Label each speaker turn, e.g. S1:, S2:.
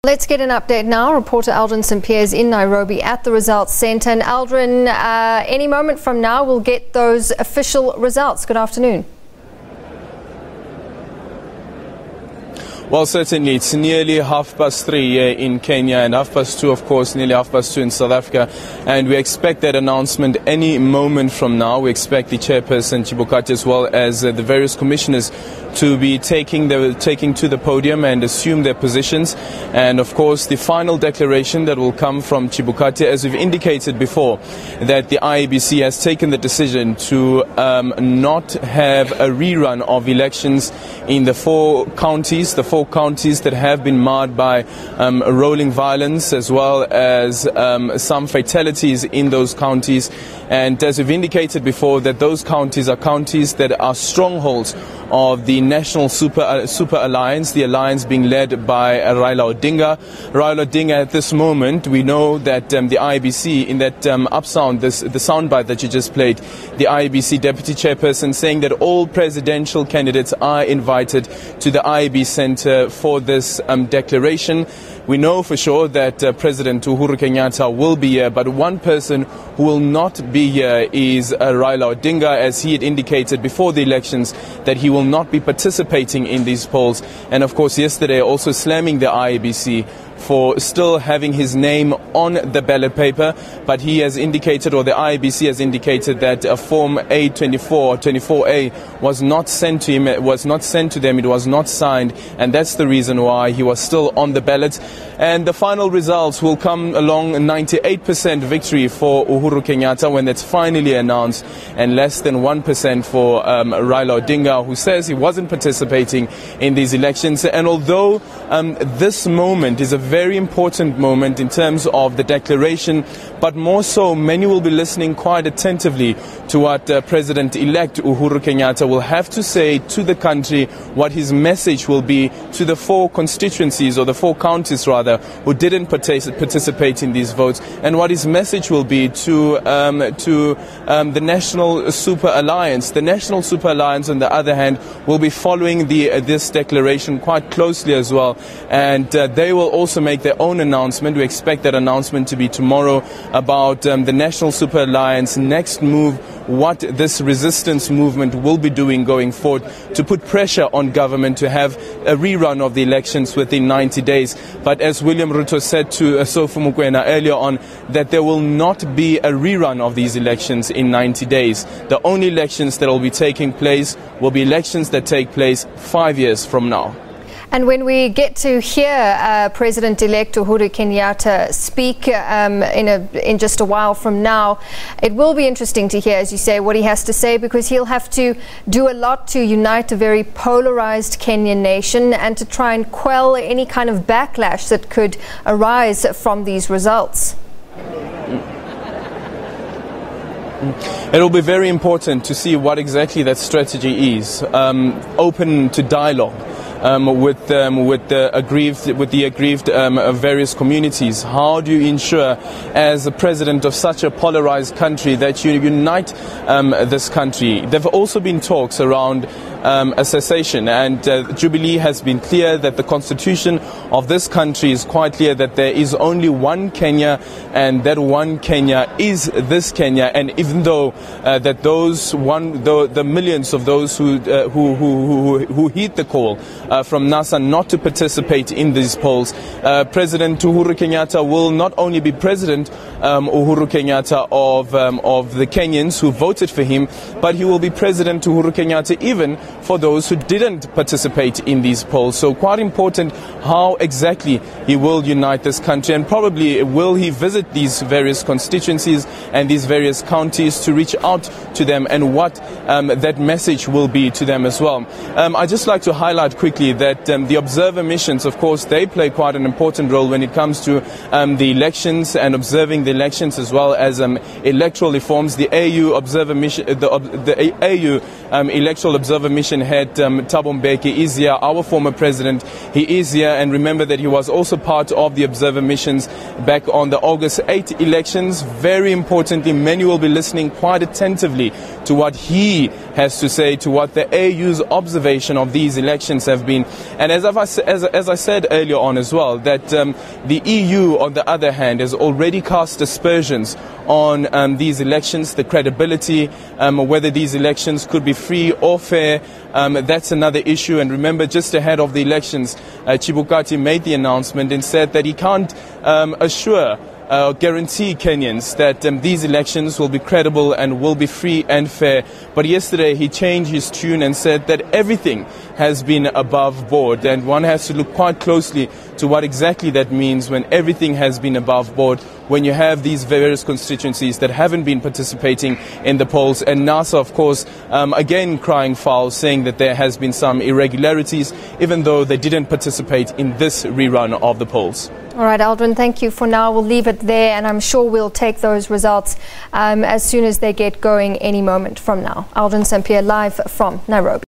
S1: Let's get an update now. Reporter Aldrin St. Pierre is in Nairobi at the results centre. And Aldrin, any moment from now we'll get those official results. Good afternoon.
S2: Well, certainly, it's nearly 3:30 in Kenya and 2:30, of course, nearly 2:30 in South Africa. And we expect that announcement any moment from now. We expect the chairperson, Chibukati, as well as the various commissioners to be taking to the podium and assume their positions. And, of course, the final declaration that will come from Chibukati, as we've indicated before, that the IEBC has taken the decision to not have a rerun of elections in the four counties that have been marred by rolling violence, as well as some fatalities in those counties. And as we've indicated before, that those counties are counties that are strongholds of the National Super Alliance, the alliance being led by Raila Odinga. Raila Odinga, at this moment, we know that the IEBC, in that the soundbite that you just played, the IEBC Deputy Chairperson saying that all presidential candidates are invited to the IEBC Centre for this declaration. We know for sure that President Uhuru Kenyatta will be here, but one person who will not be here is Raila Odinga, as he had indicated before the elections that he will not be participating in these polls. And of course, yesterday also slamming the IEBC for still having his name on the ballot paper, but he has indicated, or the IEBC has indicated, that a Form A24 or 24A was not sent to him, it was not sent to them, it was not signed, and that's the reason why he was still on the ballot. And the final results will come along 98% victory for Uhuru Kenyatta when it's finally announced, and less than 1% for Raila Odinga, who says he wasn't participating in these elections. And although this moment is a very important moment in terms of the declaration, but more so, many will be listening quite attentively to what President-elect Uhuru Kenyatta will have to say to the country, what his message will be to the four constituencies, or the four counties rather, who didn't participate in these votes, and what his message will be to the National Super Alliance. The National Super Alliance, on the other hand, will be following this declaration quite closely as well, and they will also make their own announcement. We expect that announcement to be tomorrow about the National Super Alliance next move, what this resistance movement will be doing going forward to put pressure on government to have a rerun of the elections within 90 days. But as William Ruto said to Sofu Mokoena earlier on, that there will not be a rerun of these elections in 90 days. The only elections that will be taking place will be elections that take place 5 years from now.
S1: And when we get to hear President-elect Uhuru Kenyatta speak in just a while from now, it will be interesting to hear, as you say, what he has to say, because he'll have to do a lot to unite a very polarized Kenyan nation and to try and quell any kind of backlash that could arise from these results.
S2: It will be very important to see what exactly that strategy is, open to dialogue. With the aggrieved various communities. How do you ensure, as a president of such a polarized country, that you unite this country? There have also been talks around a cessation, and Jubilee has been clear that the constitution of this country is quite clear that there is only one Kenya, and that one Kenya is this Kenya. And even though that the millions of those who heed the call from NASA not to participate in these polls, President Uhuru Kenyatta will not only be President Uhuru Kenyatta of the Kenyans who voted for him, but he will be President Uhuru Kenyatta even for those who didn't participate in these polls. So quite important how exactly he will unite this country, and probably will he visit these various constituencies and these various counties to reach out to them, and what that message will be to them as well. I'd just like to highlight quickly that the observer missions, of course, they play quite an important role when it comes to the elections and observing the elections, as well as electoral reforms. The AU observer mission, the AU electoral observer mission head Thabo Mbeki is here, our former president. He is here, and remember that he was also part of the observer missions back on the August 8 elections. Very importantly, many will be listening quite attentively to to what he has to say, to what the AU's observation of these elections have been. And as I said earlier on as well, that the EU, on the other hand, has already cast aspersions on these elections, the credibility, whether these elections could be free or fair. That's another issue. And remember, just ahead of the elections, Chibukati made the announcement and said that he can't guarantee Kenyans that these elections will be credible and will be free and fair. But yesterday he changed his tune and said that everything has been above board, and one has to look quite closely to what exactly that means when everything has been above board, when you have these various constituencies that haven't been participating in the polls. And NASA, of course, again crying foul, saying that there has been some irregularities, even though they didn't participate in this rerun of the polls.
S1: All right, Aldrin, thank you. For now, we'll leave it there, and I'm sure we'll take those results as soon as they get going any moment from now. Aldrin St. Pierre, live from Nairobi.